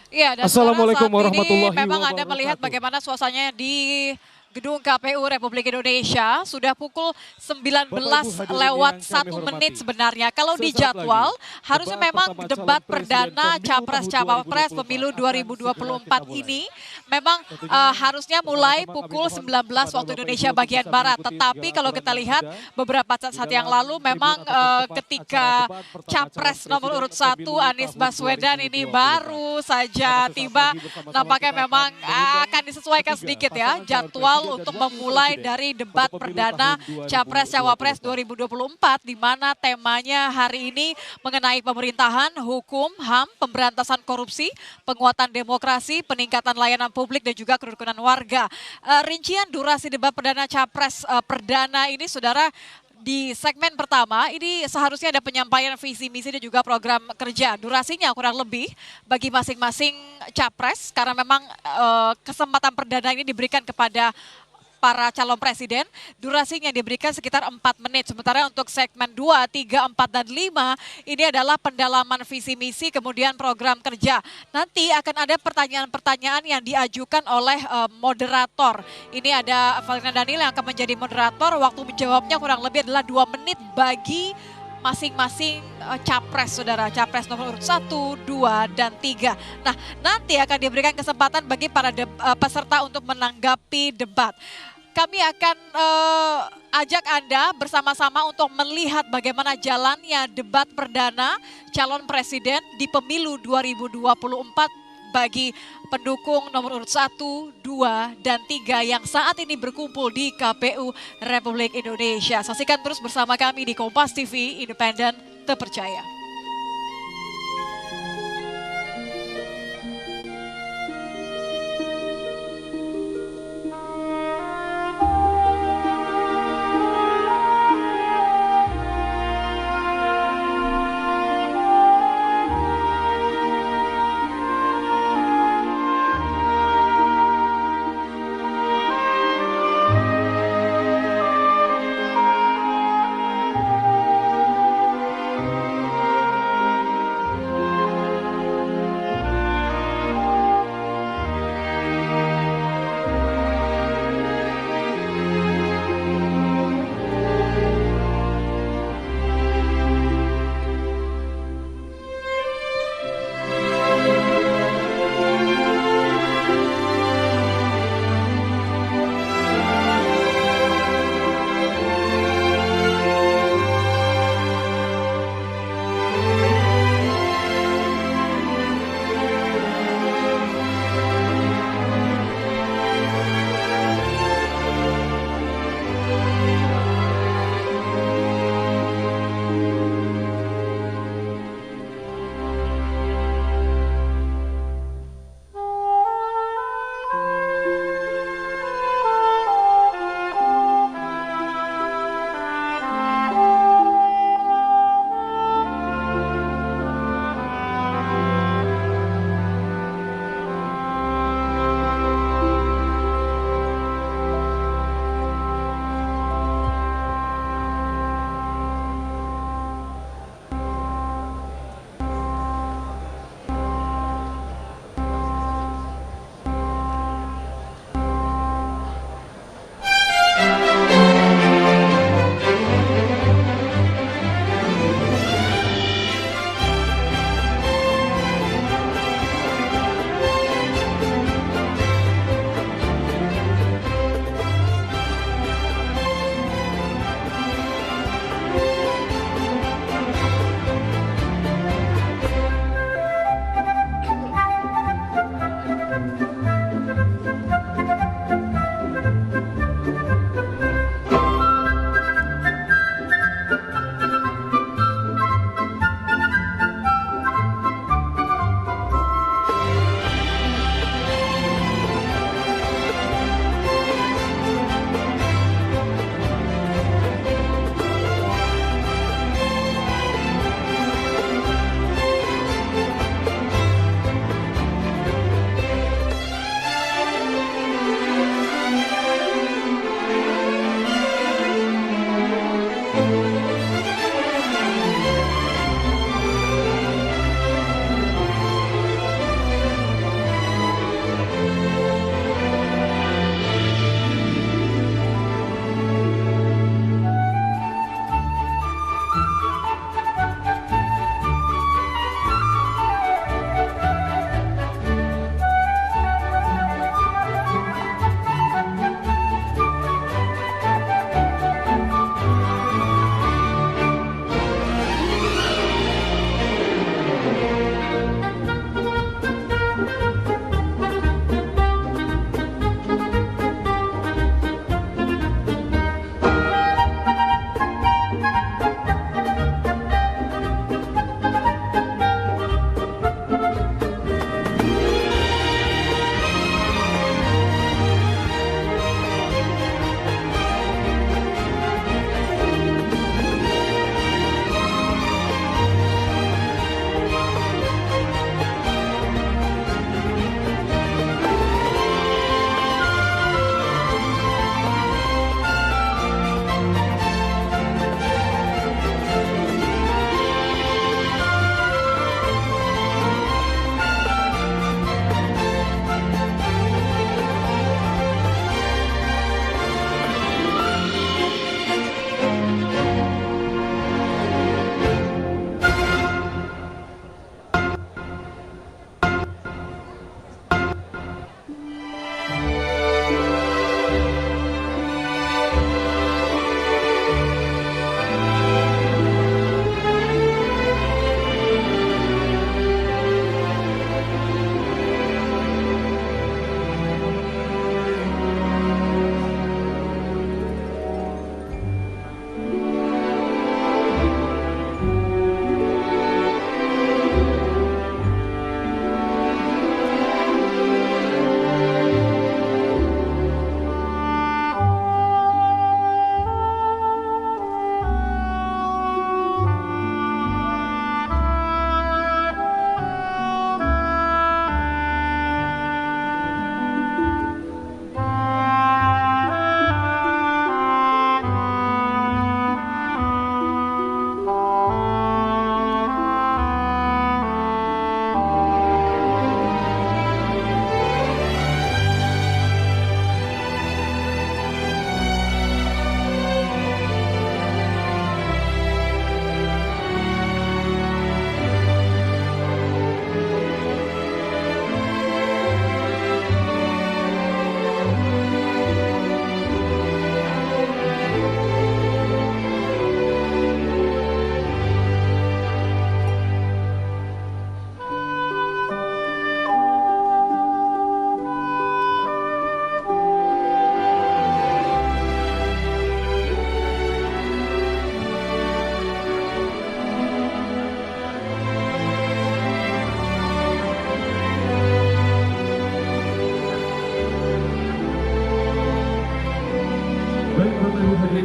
Iya, dan saudara Assalamualaikum saat ini warahmatullahi memang Anda wabarakatuh. melihat bagaimana suasananya di Gedung KPU Republik Indonesia. Sudah pukul 19 Bapak Ibu hadirin lewat yang kami 1 menit hormati. sebenarnya. Kalau di Sesaat jadwal, lagi, harusnya debat memang pertama debat calon presiden perdana pemilu tahun Capres-Cawapres 2024 pemilu akan segera kita 2024 mulai. ini memang Tentunya harusnya mulai bersama-sama kami pukul mohon 19 kepada waktu Bapak Indonesia Ibu untuk bagian bisa Barat. mengikuti Tetapi segala kalau aturan kita yang lihat ada beberapa di saat yang dalam lalu tribun memang ataupun tempat acara ketika debat pertama calon Capres nomor presiden urut 1 pemilu Anies tahun Baswedan ini 2024. baru Maka saja sesaat tiba, lagi bersama-sama nampaknya kita memang mengundang akan disesuaikan ketiga sedikit ya pasangan calon jadwal presiden dan untuk wakil memulai presiden dari pada debat pemilu perdana tahun 2024. Capres-Cawapres 2024 di mana temanya hari ini mengenai pemerintahan, hukum, HAM, pemberantasan korupsi, penguatan demokrasi, peningkatan layanan publik dan juga kerukunan warga. Rincian durasi debat perdana Capres perdana ini saudara di segmen pertama ini seharusnya ada penyampaian visi misi dan juga program kerja. Durasinya kurang lebih bagi masing-masing capres karena memang kesempatan perdana ini diberikan kepada para calon presiden, durasinya diberikan sekitar 4 menit. Sementara untuk segmen 2, 3, 4, dan 5, ini adalah pendalaman visi misi, kemudian program kerja. Nanti akan ada pertanyaan-pertanyaan yang diajukan oleh moderator. Ini ada Valina Daniel yang akan menjadi moderator, waktu menjawabnya kurang lebih adalah 2 menit bagi masing-masing capres, saudara. Capres nomor urut 1, 2, dan 3. Nah, nanti akan diberikan kesempatan bagi para peserta untuk menanggapi debat. Kami akan ajak Anda bersama-sama untuk melihat bagaimana jalannya debat perdana calon presiden di pemilu 2024 bagi pendukung nomor urut 1, 2, dan 3 yang saat ini berkumpul di KPU Republik Indonesia. Saksikan terus bersama kami di Kompas TV, independen, terpercaya.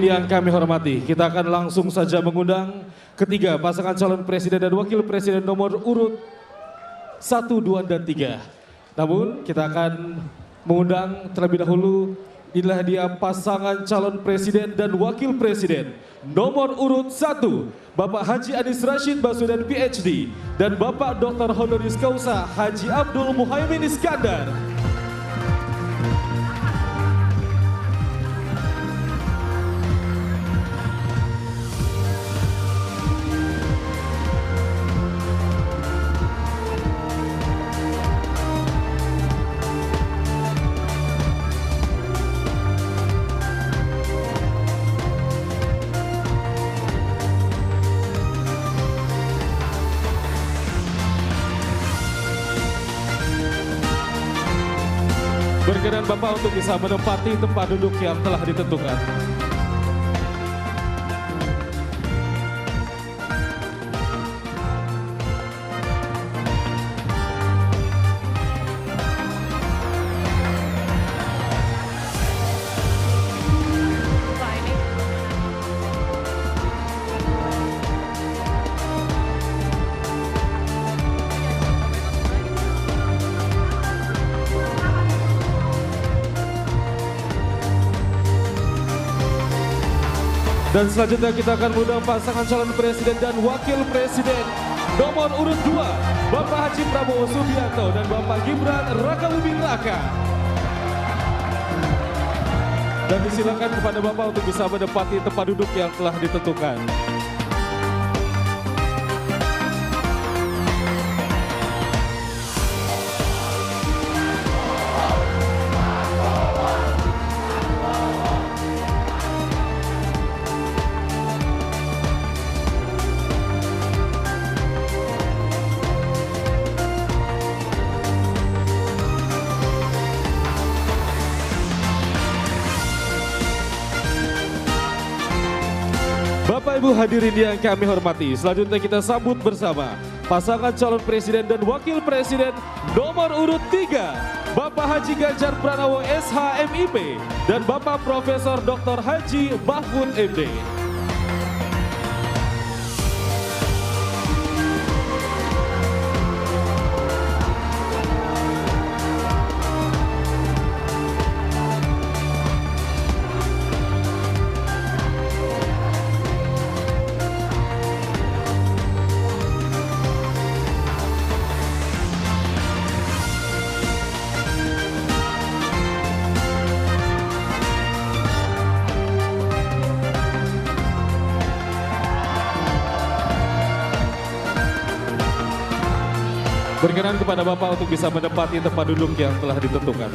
yang kami hormati, kita akan langsung saja mengundang ketiga pasangan calon presiden dan wakil presiden nomor urut 1, 2, dan 3. Namun kita akan mengundang terlebih dahulu, inilah dia pasangan calon presiden dan wakil presiden nomor urut 1, Bapak Haji Anies Rashid Baswedan PhD dan Bapak Dr. Honoris Causa Haji Abdul Muhaimin Iskandar. Berkenan Bapak untuk bisa menempati tempat duduk yang telah ditentukan. Dan selanjutnya kita akan mengundang pasangan calon presiden dan wakil presiden nomor urut 2, Bapak Haji Prabowo Subianto dan Bapak Gibran Rakabuming Raka. Dan disilakan kepada Bapak untuk bisa menempati tempat duduk yang telah ditentukan. Bapak Ibu hadirin yang kami hormati, selanjutnya kita sambut bersama pasangan calon presiden dan wakil presiden nomor urut 3, Bapak Haji Ganjar Pranowo SHMIP dan Bapak Profesor Dr. Haji Mahfud MD. Berkenan kepada Bapak untuk bisa menempati tempat duduk yang telah ditentukan.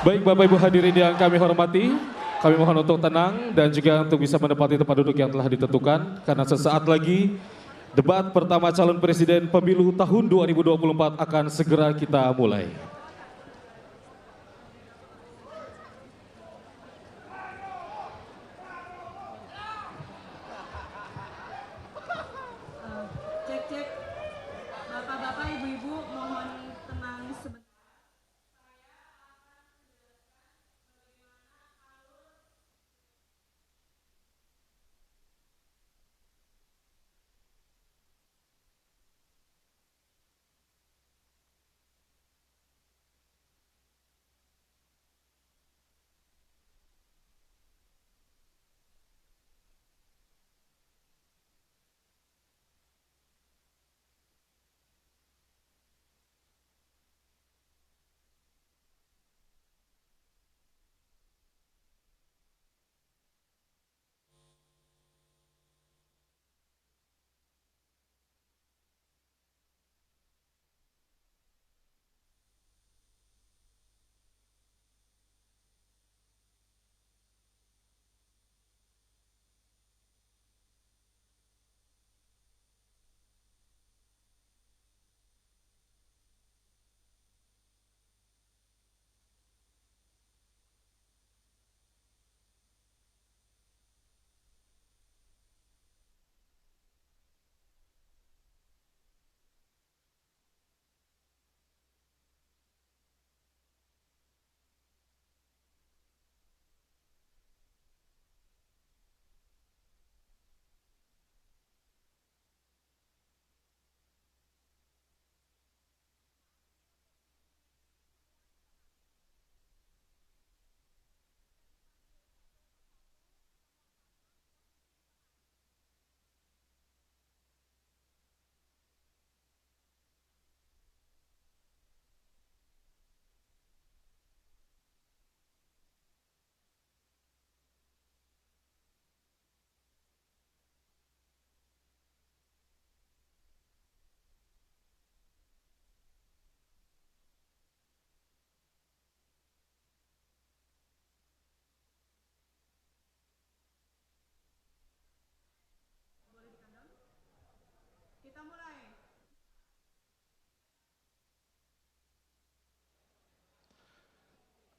Baik Bapak Ibu hadirin yang kami hormati, kami mohon untuk tenang dan juga untuk bisa menempati tempat duduk yang telah ditentukan. Karena sesaat lagi debat pertama calon presiden pemilu tahun 2024 akan segera kita mulai. Cek. Bapak-bapak, ibu-ibu mohon tenang sebentar.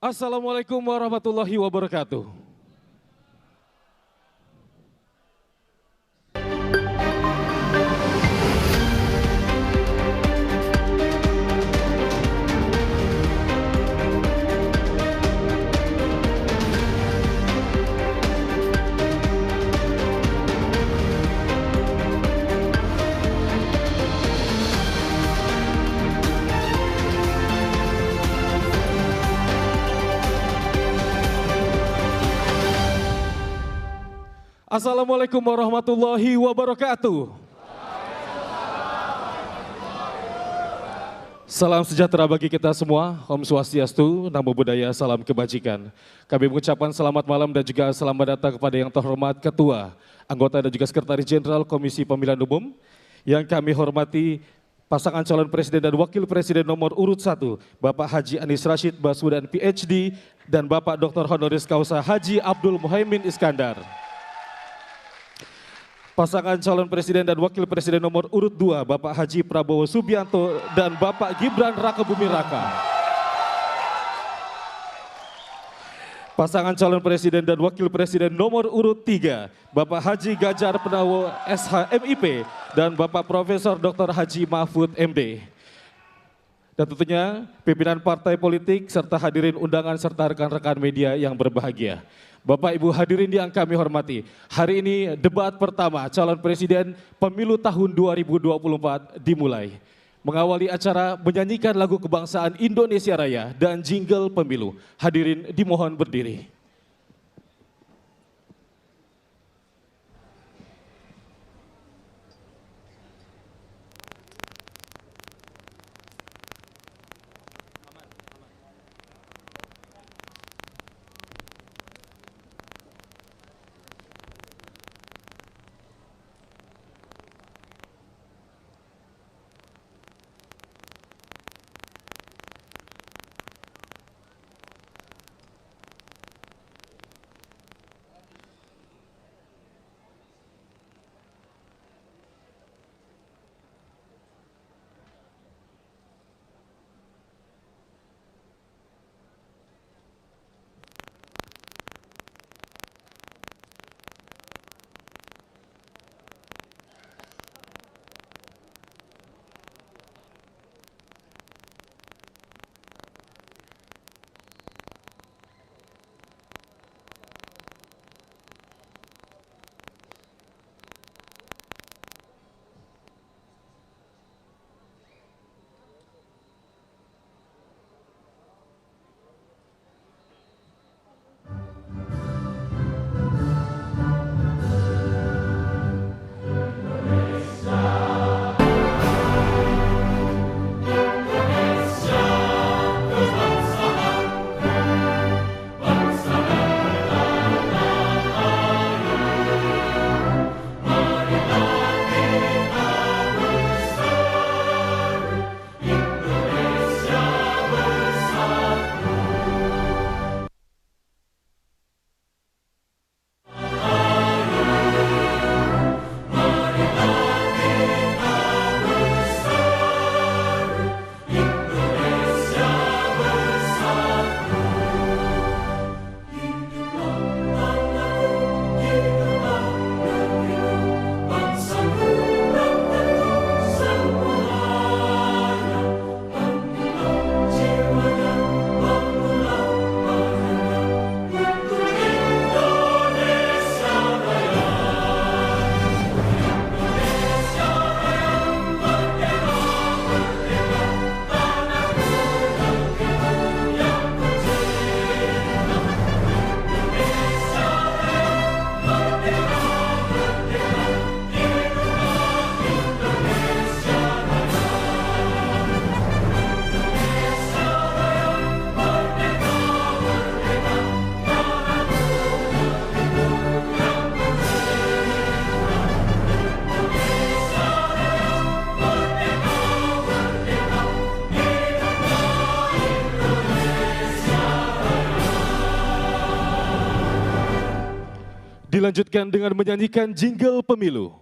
Assalamualaikum warahmatullahi wabarakatuh. Assalamualaikum warahmatullahi wabarakatuh. Salam sejahtera bagi kita semua, Om Swastiastu, Namo Buddhaya, salam kebajikan. Kami mengucapkan selamat malam dan juga selamat datang kepada yang terhormat Ketua, anggota dan juga Sekretaris Jenderal Komisi Pemilihan Umum. Yang kami hormati pasangan calon presiden dan wakil presiden nomor urut 1, Bapak Haji Anies Rashid Baswedan PhD dan Bapak Dr. Honoris Causa Haji Abdul Muhaimin Iskandar. Pasangan calon presiden dan wakil presiden nomor urut 2, Bapak Haji Prabowo Subianto dan Bapak Gibran Rakebuming Raka. Pasangan calon presiden dan wakil presiden nomor urut 3, Bapak Haji Gadjar Pranowo SHMIP dan Bapak Profesor Dr. Haji Mahfud MD. Dan tentunya pimpinan partai politik serta hadirin undangan serta rekan-rekan media yang berbahagia. Bapak Ibu hadirin yang kami hormati, hari ini debat pertama calon presiden pemilu tahun 2024 dimulai. Mengawali acara menyanyikan lagu kebangsaan Indonesia Raya dan jingle pemilu. Hadirin dimohon berdiri. Dilanjutkan dengan menyanyikan jingle pemilu.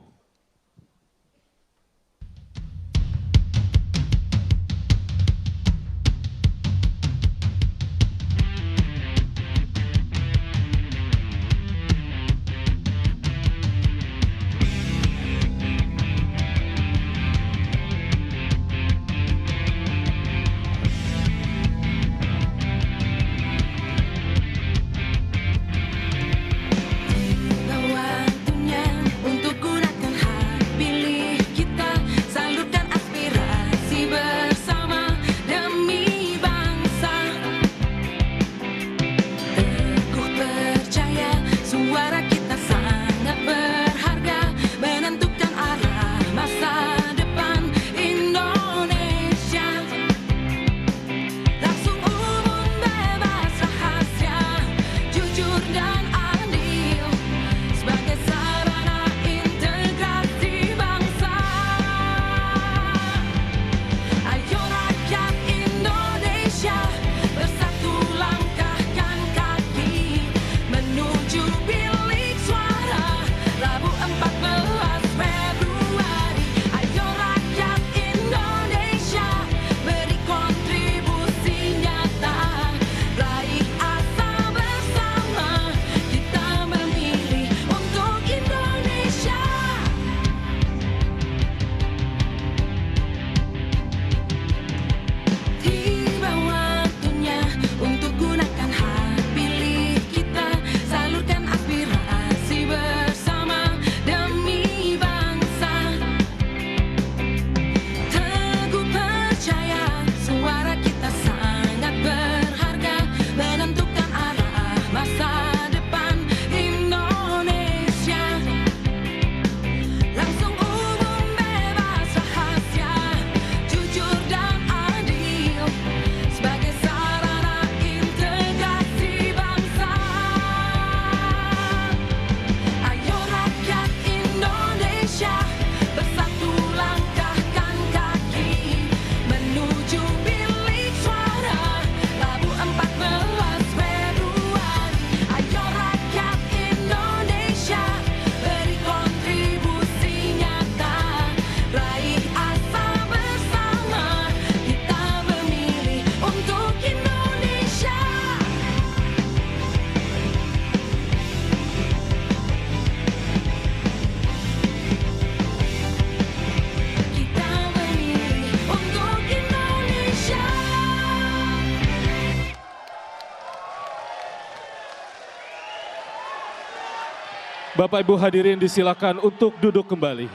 Bapak Ibu hadirin disilakan untuk duduk kembali.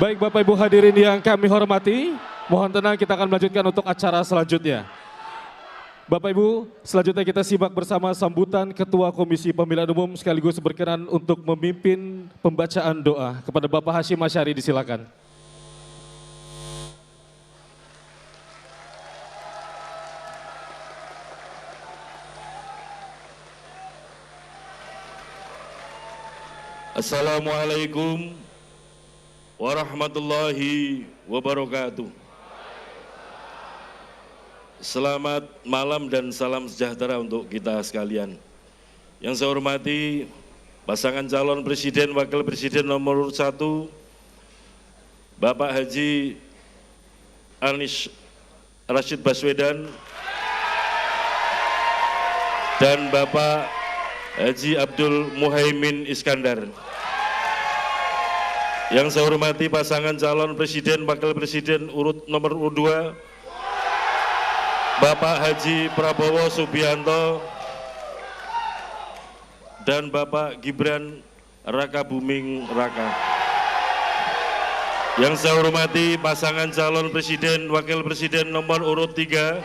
Baik Bapak Ibu hadirin yang kami hormati, mohon tenang kita akan melanjutkan untuk acara selanjutnya. Bapak Ibu, selanjutnya kita simak bersama sambutan Ketua Komisi Pemilihan Umum sekaligus berkenan untuk memimpin pembacaan doa kepada Bapak Hashim Asyari, disilakan. Assalamualaikum warahmatullahi wabarakatuh. Selamat malam dan salam sejahtera untuk kita sekalian. Yang saya hormati pasangan calon presiden wakil presiden nomor 1 Bapak Haji Anies Rashid Baswedan dan Bapak Haji Abdul Muhaimin Iskandar. Yang saya hormati pasangan calon presiden wakil presiden nomor urut 2 Bapak Haji Prabowo Subianto dan Bapak Gibran Raka Buming Raka. Yang saya hormati pasangan calon presiden wakil presiden nomor urut 3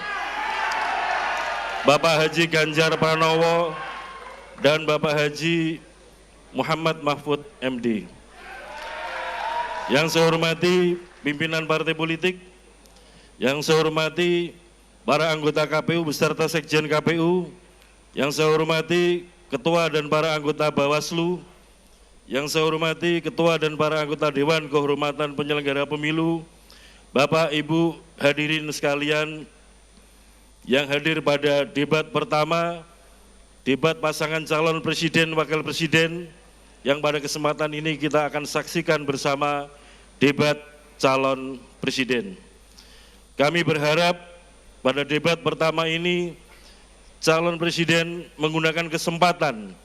Bapak Haji Ganjar Pranowo dan Bapak Haji Muhammad Mahfud MD. Yang saya hormati pimpinan partai politik, yang saya hormati para anggota KPU beserta Sekjen KPU, yang saya hormati Ketua dan para anggota Bawaslu, yang saya hormati Ketua dan para anggota Dewan Kehormatan Penyelenggara Pemilu, Bapak Ibu hadirin sekalian yang hadir pada debat pertama, debat pasangan calon presiden wakil presiden, yang pada kesempatan ini kita akan saksikan bersama debat calon presiden. Kami berharap pada debat pertama ini calon presiden menggunakan kesempatan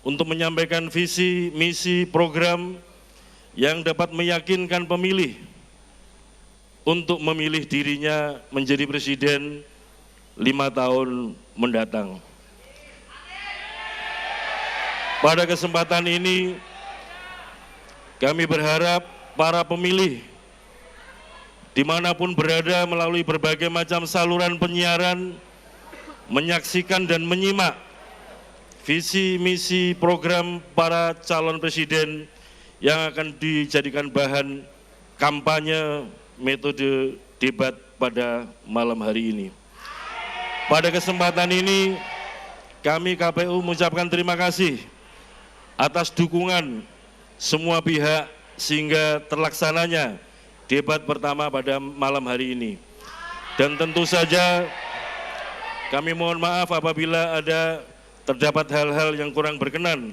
untuk menyampaikan visi, misi, program yang dapat meyakinkan pemilih untuk memilih dirinya menjadi presiden 5 tahun mendatang. Pada kesempatan ini kami berharap para pemilih dimanapun berada melalui berbagai macam saluran penyiaran menyaksikan dan menyimak visi, misi, program para calon presiden yang akan dijadikan bahan kampanye metode debat pada malam hari ini. Pada kesempatan ini kami KPU mengucapkan terima kasih atas dukungan semua pihak sehingga terlaksananya debat pertama pada malam hari ini. Dan tentu saja kami mohon maaf apabila ada terdapat hal-hal yang kurang berkenan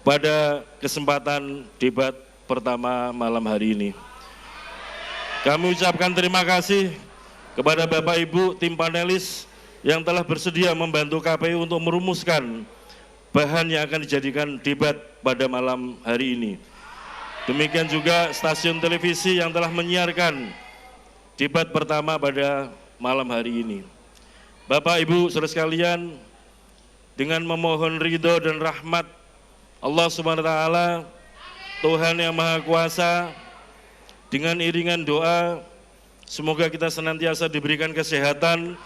pada kesempatan debat pertama malam hari ini. Kami ucapkan terima kasih kepada Bapak Ibu tim panelis yang telah bersedia membantu KPU untuk merumuskan bahan yang akan dijadikan debat pada malam hari ini. Demikian juga stasiun televisi yang telah menyiarkan debat pertama pada malam hari ini. Bapak Ibu saudara sekalian, dengan memohon ridho dan rahmat Allah Subhanahu wa taala, Tuhan yang Maha Kuasa, dengan iringan doa semoga kita senantiasa diberikan kesehatan,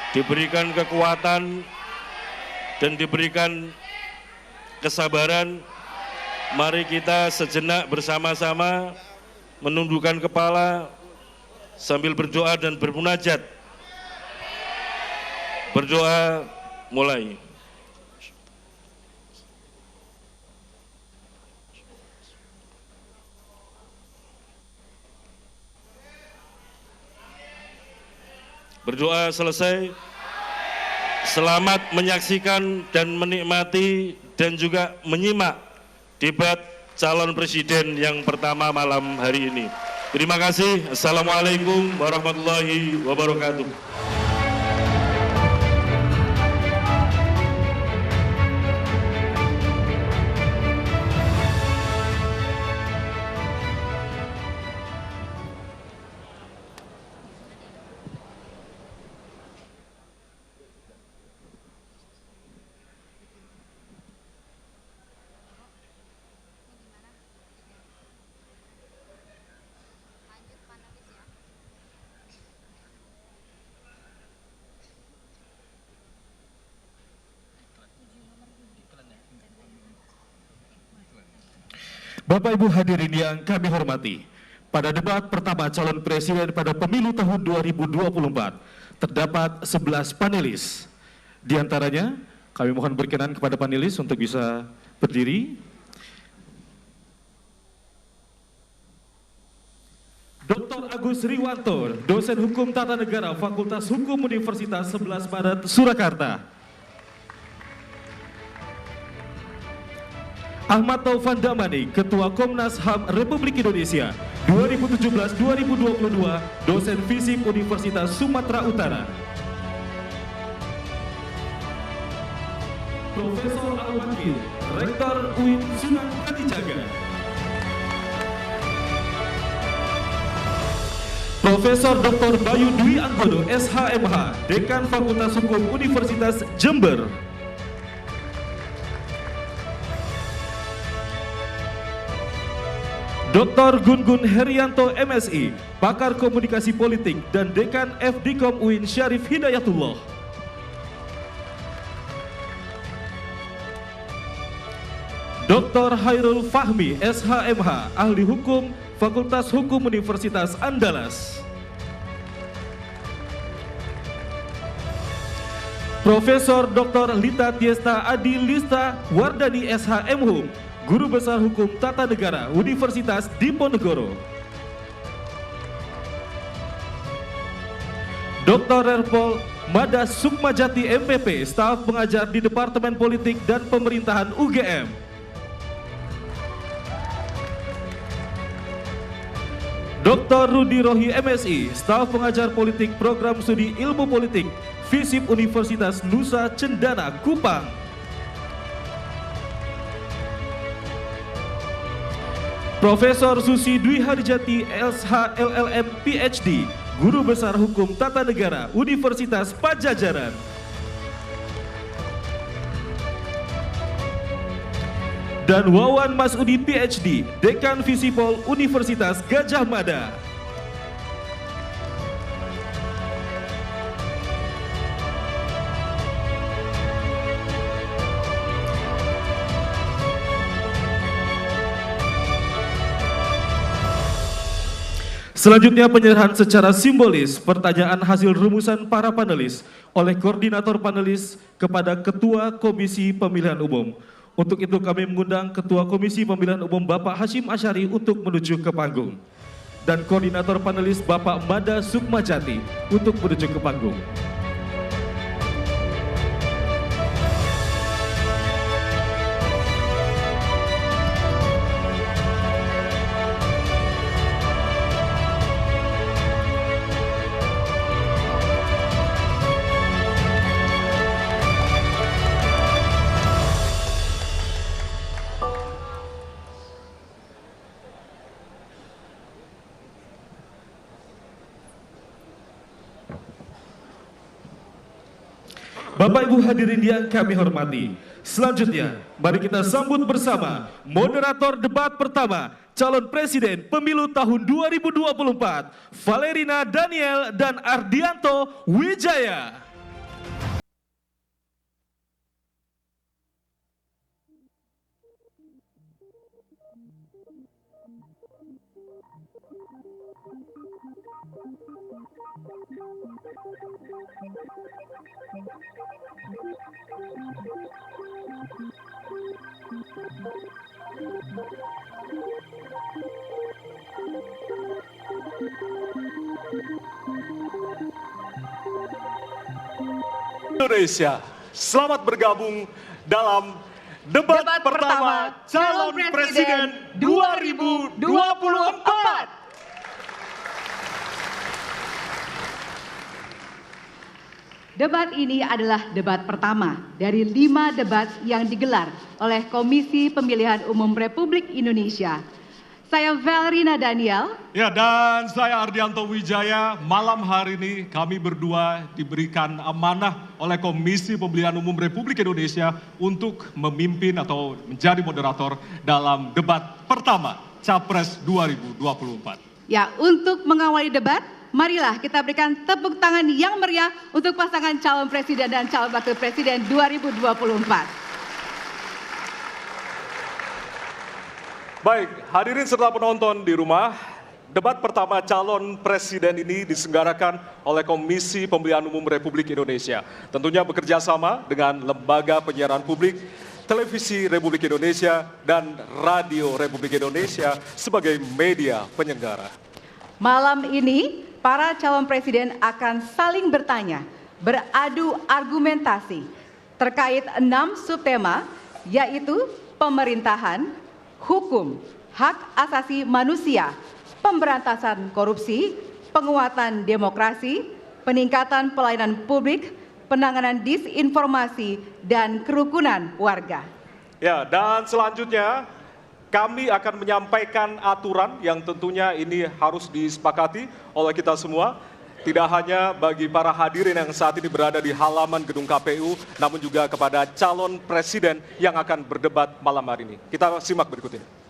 diberikan kekuatan dan diberikan kesabaran. Mari kita sejenak bersama-sama menundukkan kepala sambil berdoa dan bermunajat. Berdoa mulai. Berdoa selesai. Selamat menyaksikan dan menikmati dan juga menyimak debat calon presiden yang pertama malam hari ini. Terima kasih. Assalamualaikum warahmatullahi wabarakatuh. Bapak Ibu hadirin yang kami hormati, pada debat pertama calon presiden pada pemilu tahun 2024 terdapat 11 panelis. Di antaranya kami mohon berkenan kepada panelis untuk bisa berdiri. Dr. Agus Riwanto, dosen Hukum Tata Negara Fakultas Hukum Universitas 11 Maret Surakarta. Ahmad Taufan Damani, Ketua Komnas HAM Republik Indonesia 2017-2022, dosen FISIP Universitas Sumatera Utara. Profesor Al-Wakil, Rektor UIN Sunan Kalijaga. Profesor Dr. Bayu Dwi Anggodo, SHMH, Dekan Fakultas Hukum Universitas Jember. Dr. Gun-Gun Herianto, MSI, Pakar Komunikasi Politik dan Dekan FDKOM UIN Syarif Hidayatullah. Dr. Hairul Fahmi, SHMH, Ahli Hukum, Fakultas Hukum Universitas Andalas. Profesor Dr. Lita Tiesta Adi Lista Wardani, SHM Hum, Guru Besar Hukum Tata Negara Universitas Diponegoro. Dr. Rerpol Mada Sukmajati, MPP, Staf Pengajar di Departemen Politik dan Pemerintahan UGM. Dr. Rudi Rohi, MSI, Staf Pengajar Politik Program Studi Ilmu Politik FISIP Universitas Nusa Cendana, Kupang. Profesor Susi Dwi Harijati, LSH LLM PhD, Guru Besar Hukum Tata Negara Universitas Pajajaran. Dan Wawan Masudi, PhD, Dekan Visipol Universitas Gajah Mada. Selanjutnya penyerahan secara simbolis pertanyaan hasil rumusan para panelis oleh koordinator panelis kepada Ketua Komisi Pemilihan Umum. Untuk itu kami mengundang Ketua Komisi Pemilihan Umum Bapak Hashim Asyari untuk menuju ke panggung. Dan koordinator panelis Bapak Mada Sukmajati untuk menuju ke panggung. Bapak Ibu hadirin yang kami hormati, selanjutnya mari kita sambut bersama moderator debat pertama calon presiden pemilu tahun 2024, Valerina Daniel dan Ardianto Wijaya. Indonesia, selamat bergabung dalam debat pertama calon presiden 2024. Debat ini adalah debat pertama dari 5 debat yang digelar oleh Komisi Pemilihan Umum Republik Indonesia. Saya Valerina Daniel. Ya, dan saya Ardianto Wijaya. Malam hari ini kami berdua diberikan amanah oleh Komisi Pemilihan Umum Republik Indonesia untuk memimpin atau menjadi moderator dalam debat pertama Capres 2024. Ya, untuk mengawali debat, marilah kita berikan tepuk tangan yang meriah untuk pasangan calon presiden dan calon wakil presiden 2024. Baik, hadirin serta penonton di rumah, debat pertama calon presiden ini diselenggarakan oleh Komisi Pemilihan Umum Republik Indonesia. Tentunya bekerja sama dengan Lembaga Penyiaran Publik, Televisi Republik Indonesia, dan Radio Republik Indonesia sebagai media penyelenggara. Malam ini, para calon presiden akan saling bertanya, beradu argumentasi terkait 6 subtema, yaitu pemerintahan, hukum, hak asasi manusia, pemberantasan korupsi, penguatan demokrasi, peningkatan pelayanan publik, penanganan disinformasi, dan kerukunan warga. Ya, dan selanjutnya kami akan menyampaikan aturan yang tentunya ini harus disepakati oleh kita semua. Tidak hanya bagi para hadirin yang saat ini berada di halaman gedung KPU, namun juga kepada calon presiden yang akan berdebat malam hari ini. Kita simak berikut ini.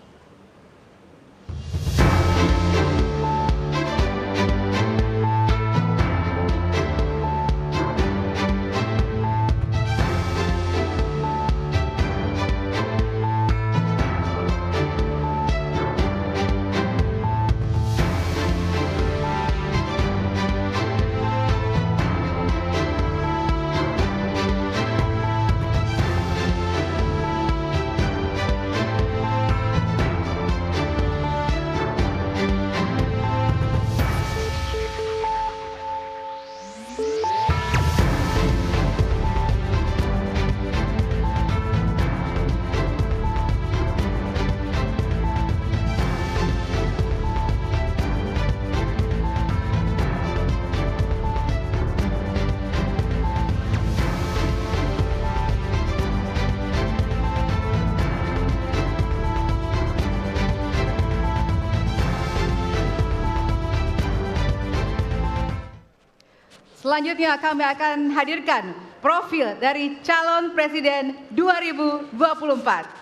Selanjutnya kami akan hadirkan profil dari calon presiden 2024.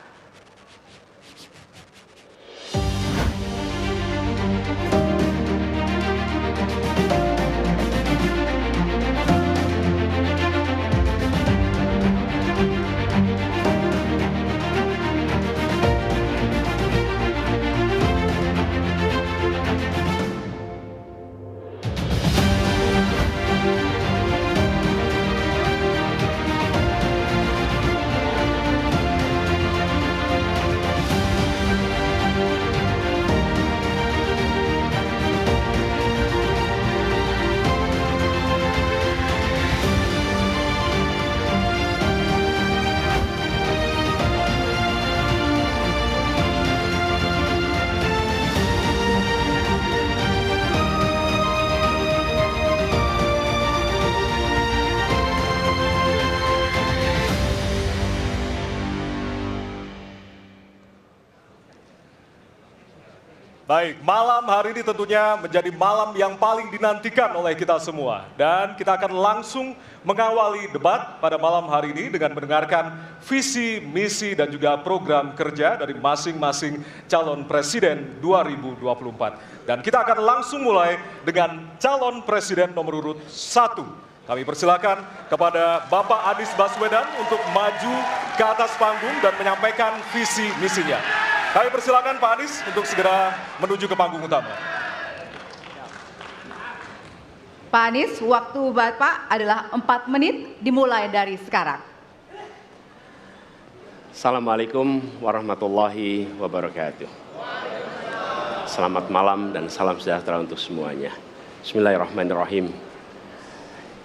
Baik, malam hari ini tentunya menjadi malam yang paling dinantikan oleh kita semua. Dan kita akan langsung mengawali debat pada malam hari ini dengan mendengarkan visi, misi, dan juga program kerja dari masing-masing calon presiden 2024. Dan kita akan langsung mulai dengan calon presiden nomor urut 1. Kami persilakan kepada Bapak Anies Baswedan untuk maju ke atas panggung dan menyampaikan visi misinya. Kami persilakan Pak Anies untuk segera menuju ke panggung utama. Pak Anies, waktu Bapak adalah 4 menit dimulai dari sekarang. Assalamualaikum warahmatullahi wabarakatuh. Selamat malam dan salam sejahtera untuk semuanya. Bismillahirrahmanirrahim.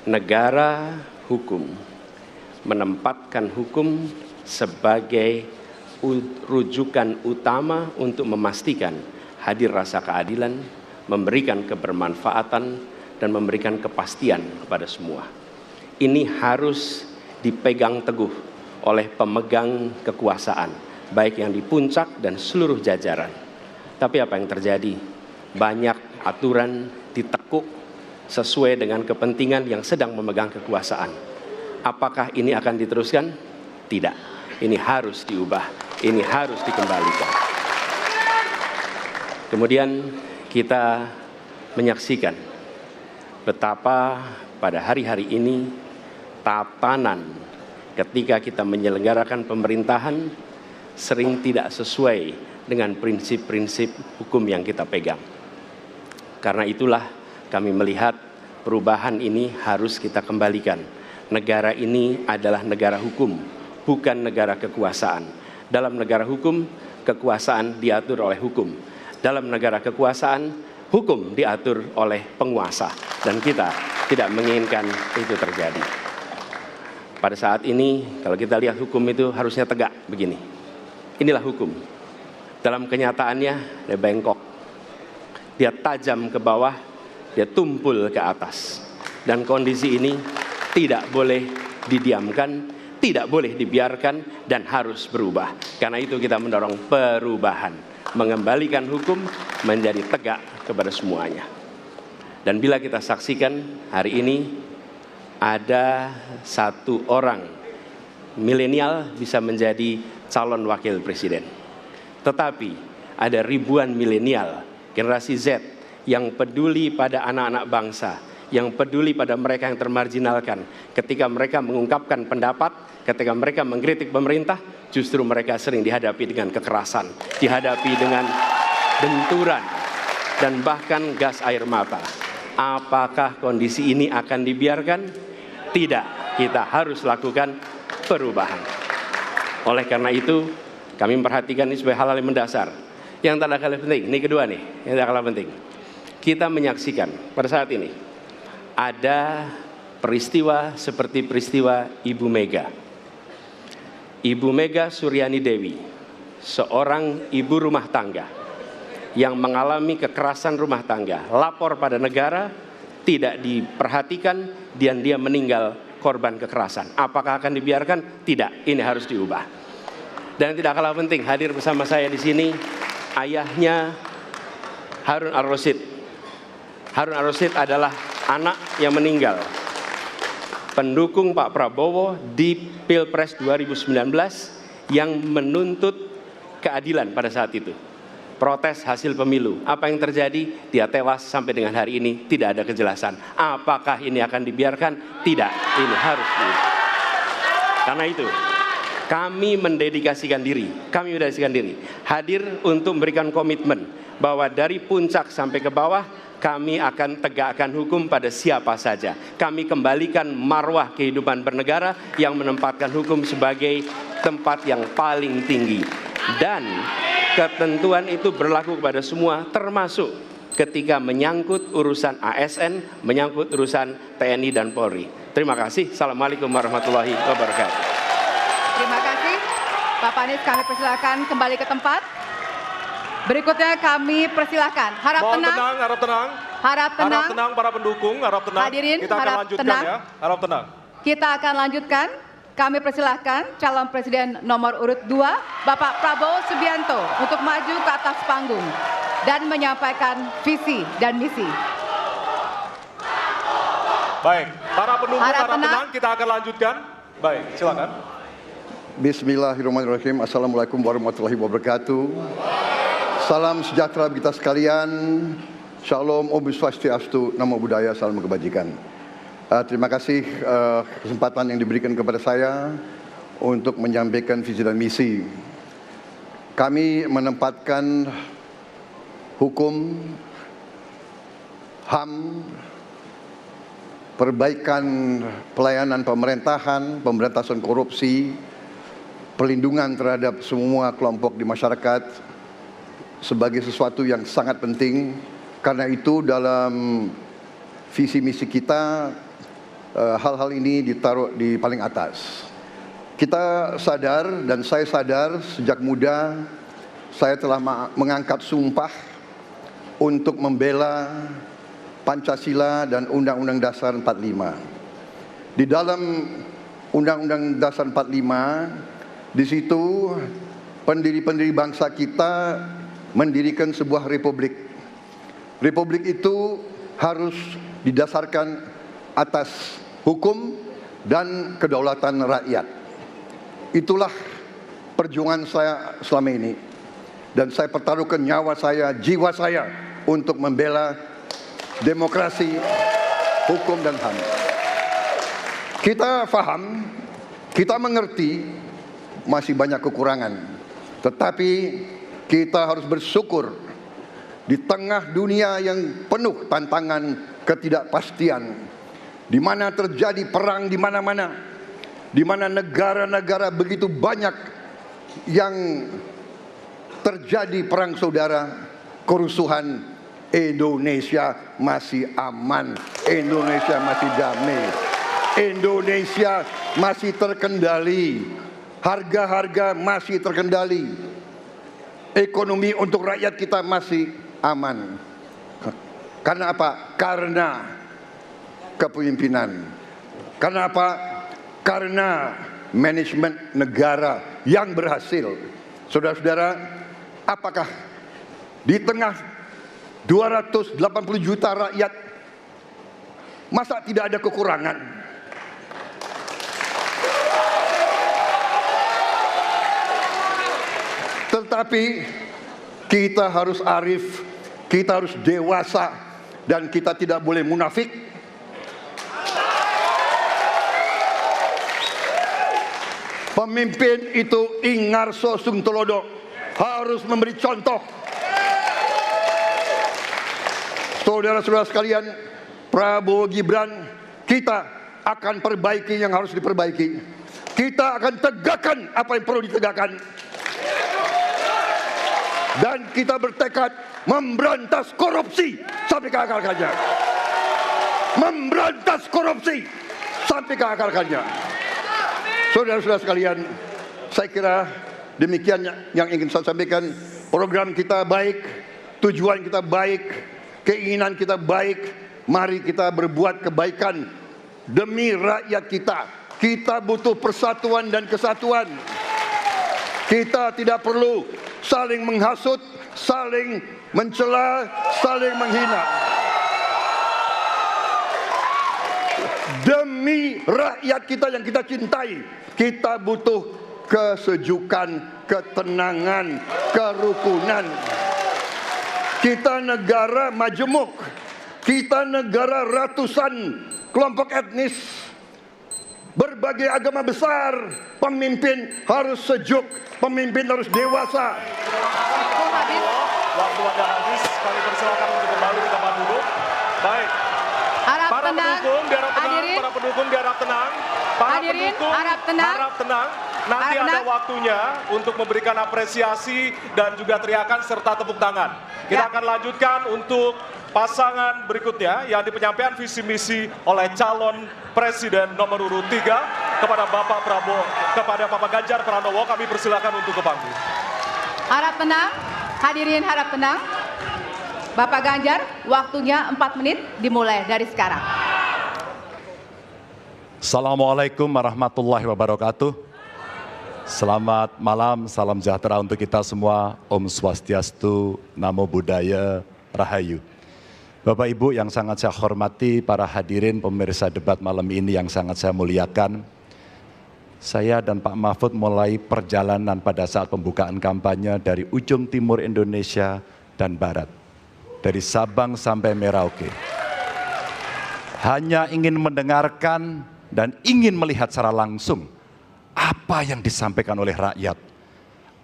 Negara hukum menempatkan hukum sebagai rujukan utama untuk memastikan hadir rasa keadilan, memberikan kebermanfaatan, dan memberikan kepastian kepada semua. Ini harus dipegang teguh oleh pemegang kekuasaan, baik yang di puncak dan seluruh jajaran. Tapi apa yang terjadi? Banyak aturan ditekuk sesuai dengan kepentingan yang sedang memegang kekuasaan. Apakah ini akan diteruskan? Tidak. Ini harus diubah, ini harus dikembalikan. Kemudian kita menyaksikan betapa pada hari-hari ini tatanan ketika kita menyelenggarakan pemerintahan sering tidak sesuai dengan prinsip-prinsip hukum yang kita pegang. Karena itulah kami melihat perubahan ini harus kita kembalikan. Negara ini adalah negara hukum, bukan negara kekuasaan. Dalam negara hukum, kekuasaan diatur oleh hukum. Dalam negara kekuasaan, hukum diatur oleh penguasa. Dan kita tidak menginginkan itu terjadi. Pada saat ini, kalau kita lihat hukum itu harusnya tegak begini. Inilah hukum. Dalam kenyataannya, dia bengkok. Dia tajam ke bawah, dia tumpul ke atas. Dan kondisi ini tidak boleh didiamkan, tidak boleh dibiarkan, dan harus berubah. Karena itu kita mendorong perubahan, mengembalikan hukum menjadi tegak kepada semuanya. Dan bila kita saksikan hari ini ada satu orang milenial bisa menjadi calon wakil presiden. Tetapi ada ribuan milenial, generasi Z yang peduli pada anak-anak bangsa, yang peduli pada mereka yang termarginalkan. Ketika mereka mengungkapkan pendapat, ketika mereka mengkritik pemerintah, justru mereka sering dihadapi dengan kekerasan, dihadapi dengan benturan, dan bahkan gas air mata. Apakah kondisi ini akan dibiarkan? Tidak, kita harus lakukan perubahan. Oleh karena itu, kami memperhatikan ini sebagai hal-hal yang mendasar. Yang tak kalah penting, ini kedua nih, yang tak kalah penting. Kita menyaksikan pada saat ini, ada peristiwa seperti peristiwa Ibu Mega. Ibu Mega Suryani Dewi, seorang ibu rumah tangga yang mengalami kekerasan rumah tangga, lapor pada negara, tidak diperhatikan, dan dia meninggal korban kekerasan. Apakah akan dibiarkan? Tidak, ini harus diubah. Dan tidak kalah penting, hadir bersama saya di sini, ayahnya Harun Ar-Rasyid. Harun Ar-Rasyid adalah anak yang meninggal, pendukung Pak Prabowo di Pilpres 2019 yang menuntut keadilan pada saat itu. Protes hasil pemilu. Apa yang terjadi? Dia tewas sampai dengan hari ini tidak ada kejelasan. Apakah ini akan dibiarkan? Tidak, ini harus diubah. Karena itu, kami mendedikasikan diri, hadir untuk memberikan komitmen bahwa dari puncak sampai ke bawah, kami akan tegakkan hukum pada siapa saja. Kami kembalikan marwah kehidupan bernegara yang menempatkan hukum sebagai tempat yang paling tinggi. Dan ketentuan itu berlaku kepada semua, termasuk ketika menyangkut urusan ASN, menyangkut urusan TNI dan Polri. Terima kasih. Assalamualaikum warahmatullahi wabarakatuh. Terima kasih. Bapak Anies, kami persilakan kembali ke tempat. Berikutnya kami persilakan. Harap tenang. Harap tenang. Harap tenang. Harap tenang para pendukung, harap tenang. Hadirin, kita akan harap lanjutkan tenang. ya. Harap tenang. Kita akan lanjutkan. Kami persilahkan calon presiden nomor urut 2, Bapak Prabowo Subianto, untuk maju ke atas panggung dan menyampaikan visi dan misi. Baik, para pendukung harap tenang. tenang, kita akan lanjutkan. Baik, silakan. Bismillahirrahmanirrahim. Assalamualaikum warahmatullahi wabarakatuh. Salam sejahtera kita sekalian. Shalom, Om Swastiastu, Namo Buddhaya, salam kebajikan. Terima kasih kesempatan yang diberikan kepada saya untuk menyampaikan visi dan misi. Kami menempatkan hukum, HAM, perbaikan pelayanan pemerintahan, pemberantasan korupsi, perlindungan terhadap semua kelompok di masyarakat sebagai sesuatu yang sangat penting. Karena itu dalam visi misi kita, hal-hal ini ditaruh di paling atas. Kita sadar dan saya sadar sejak muda saya telah mengangkat sumpah untuk membela Pancasila dan Undang-Undang Dasar 45. Di dalam Undang-Undang Dasar 45, di situ pendiri-pendiri bangsa kita mendirikan sebuah republik. Republik itu harus didasarkan atas hukum dan kedaulatan rakyat. Itulah perjuangan saya selama ini. Dan saya pertaruhkan nyawa saya, jiwa saya untuk membela demokrasi, hukum dan HAM. Kita paham, kita mengerti masih banyak kekurangan. Tetapi kita harus bersyukur di tengah dunia yang penuh tantangan ketidakpastian, di mana terjadi perang di mana-mana, di mana negara-negara begitu banyak yang terjadi perang saudara, kerusuhan, Indonesia masih aman, Indonesia masih damai, Indonesia masih terkendali, harga-harga masih terkendali, ekonomi untuk rakyat kita masih aman. Karena apa? Karena kepemimpinan. Karena apa? Karena manajemen negara yang berhasil. Saudara-saudara, apakah di tengah 280 juta rakyat masa tidak ada kekurangan? Tetapi kita harus arif, kita harus dewasa, dan kita tidak boleh munafik. Pemimpin itu ingarso sung telodo, harus memberi contoh. Saudara-saudara sekalian, Prabowo Gibran, kita akan perbaiki yang harus diperbaiki. Kita akan tegakkan apa yang perlu ditegakkan. Dan kita bertekad memberantas korupsi sampai ke akar-akarnya. Memberantas korupsi sampai ke akar-akarnya. Saudara-saudara sekalian, saya kira demikian yang ingin saya sampaikan. Program kita baik, tujuan kita baik, keinginan kita baik. Mari kita berbuat kebaikan demi rakyat kita. Kita butuh persatuan dan kesatuan. Kita tidak perlu saling menghasut, saling mencela, saling menghina. Demi rakyat kita yang kita cintai, kita butuh kesejukan, ketenangan, kerukunan. Kita negara majemuk, kita negara ratusan kelompok etnis, berbagai agama besar. Pemimpin harus sejuk, pemimpin harus dewasa. Waktu Anda habis, kami persilakan untuk kembali ke tempat duduk. Baik. Para pendukung diharap tenang, para pendukung diharap tenang. Para pendukung harap tenang. Nanti ada waktunya untuk memberikan apresiasi dan juga teriakan serta tepuk tangan. Kita akan lanjutkan untuk pasangan berikutnya yang di penyampaian visi misi oleh calon presiden nomor urut 3 kepada Bapak Prabowo, kepada Bapak Ganjar Pranowo. Kami persilakan untuk ke panggung. Harap tenang, hadirin harap tenang. Bapak Ganjar, waktunya 4 menit dimulai dari sekarang. Assalamualaikum warahmatullahi wabarakatuh. Selamat malam, salam sejahtera untuk kita semua. Om Swastiastu, Namo Buddhaya, Rahayu. Bapak Ibu yang sangat saya hormati, para hadirin pemirsa debat malam ini yang sangat saya muliakan. Saya dan Pak Mahfud mulai perjalanan pada saat pembukaan kampanye dari ujung timur Indonesia dan barat. Dari Sabang sampai Merauke. Hanya ingin mendengarkan dan ingin melihat secara langsung apa yang disampaikan oleh rakyat.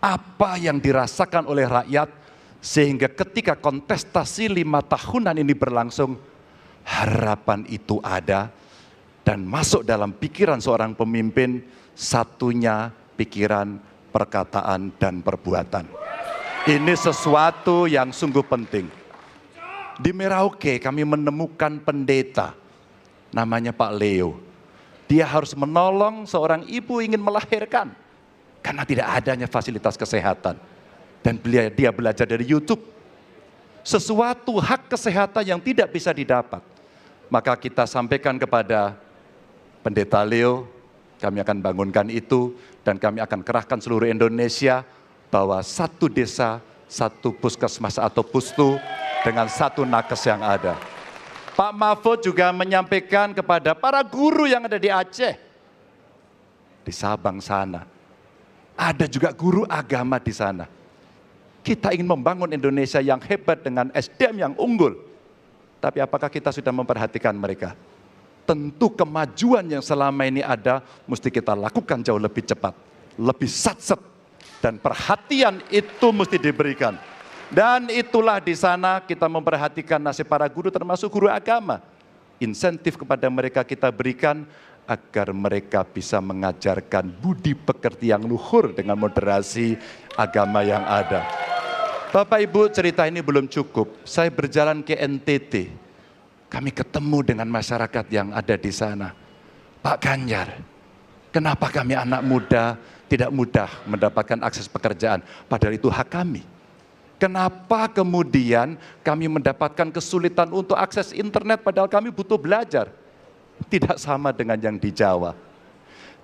Apa yang dirasakan oleh rakyat, sehingga ketika kontestasi 5 tahunan ini berlangsung, harapan itu ada dan masuk dalam pikiran seorang pemimpin, satunya pikiran, perkataan, dan perbuatan. Ini sesuatu yang sungguh penting. Di Merauke kami menemukan pendeta, namanya Pak Leo. Dia harus menolong seorang ibu ingin melahirkan, karena tidak adanya fasilitas kesehatan. Dan dia belajar dari YouTube. Sesuatu hak kesehatan yang tidak bisa didapat. Maka kita sampaikan kepada Pendeta Leo, kami akan bangunkan itu, dan kami akan kerahkan seluruh Indonesia, bahwa satu desa, satu puskesmas atau pustu, dengan satu nakes yang ada. Pak Mahfud juga menyampaikan kepada para guru yang ada di Aceh, di Sabang sana. Ada juga guru agama di sana. Kita ingin membangun Indonesia yang hebat dengan SDM yang unggul. Tapi apakah kita sudah memperhatikan mereka? Tentu kemajuan yang selama ini ada, mesti kita lakukan jauh lebih cepat, lebih satset. Dan perhatian itu mesti diberikan. Dan itulah di sana kita memperhatikan nasib para guru termasuk guru agama. Insentif kepada mereka kita berikan agar mereka bisa mengajarkan budi pekerti yang luhur dengan moderasi agama yang ada. Bapak Ibu, cerita ini belum cukup. Saya berjalan ke NTT. Kami ketemu dengan masyarakat yang ada di sana. Pak Ganjar, kenapa kami anak muda tidak mudah mendapatkan akses pekerjaan, padahal itu hak kami. Kenapa kemudian kami mendapatkan kesulitan untuk akses internet padahal kami butuh belajar? Tidak sama dengan yang di Jawa.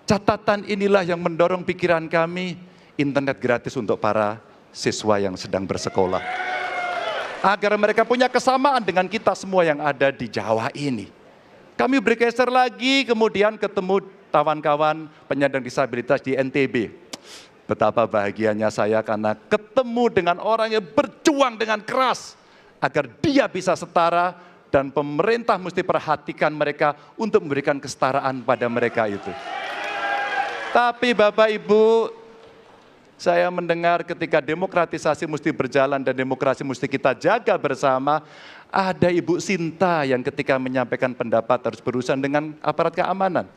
Catatan inilah yang mendorong pikiran kami, internet gratis untuk para siswa yang sedang bersekolah. Agar mereka punya kesamaan dengan kita semua yang ada di Jawa ini. Kami bergeser lagi, kemudian ketemu kawan-kawan penyandang disabilitas di NTB. Betapa bahagianya saya karena ketemu dengan orang yang berjuang dengan keras agar dia bisa setara dan pemerintah mesti perhatikan mereka untuk memberikan kesetaraan pada mereka itu. Tapi Bapak Ibu, saya mendengar ketika demokratisasi mesti berjalan dan demokrasi mesti kita jaga bersama, ada Ibu Sinta yang ketika menyampaikan pendapat harus berurusan dengan aparat keamanan.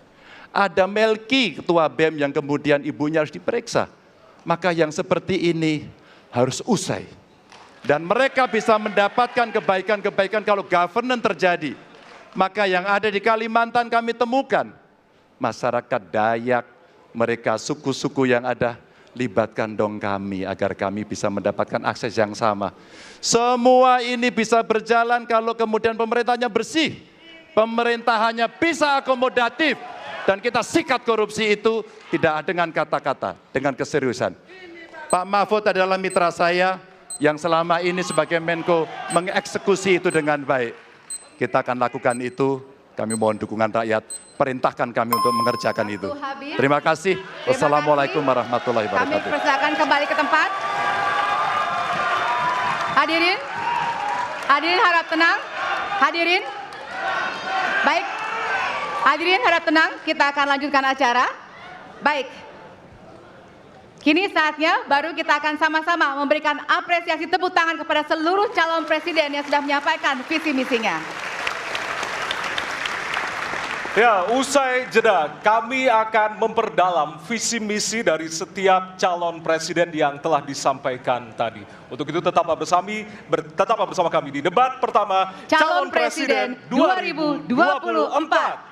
Ada Melki, ketua BEM yang kemudian ibunya harus diperiksa. Maka yang seperti ini harus usai. Dan mereka bisa mendapatkan kebaikan-kebaikan kalau governance terjadi. Maka yang ada di Kalimantan kami temukan. Masyarakat Dayak, mereka suku-suku yang ada, libatkan dong kami agar kami bisa mendapatkan akses yang sama. Semua ini bisa berjalan kalau kemudian pemerintahnya bersih. Pemerintahannya bisa akomodatif. Dan kita sikat korupsi itu tidak dengan kata-kata, dengan keseriusan. Pak Mahfud adalah mitra saya yang selama ini sebagai Menko mengeksekusi itu dengan baik. Kita akan lakukan itu, kami mohon dukungan rakyat, perintahkan kami untuk mengerjakan itu. Terima kasih. Wassalamualaikum warahmatullahi wabarakatuh. Kami persilakan kembali ke tempat. Hadirin, hadirin harap tenang. Hadirin, baik. Hadirin harap tenang, kita akan lanjutkan acara. Baik, kini saatnya baru kita akan sama-sama memberikan apresiasi tepuk tangan kepada seluruh calon presiden yang sudah menyampaikan visi misinya. Ya, usai jeda, kami akan memperdalam visi misi dari setiap calon presiden yang telah disampaikan tadi. Untuk itu tetaplah bersama kami di debat pertama Calon Presiden 2024.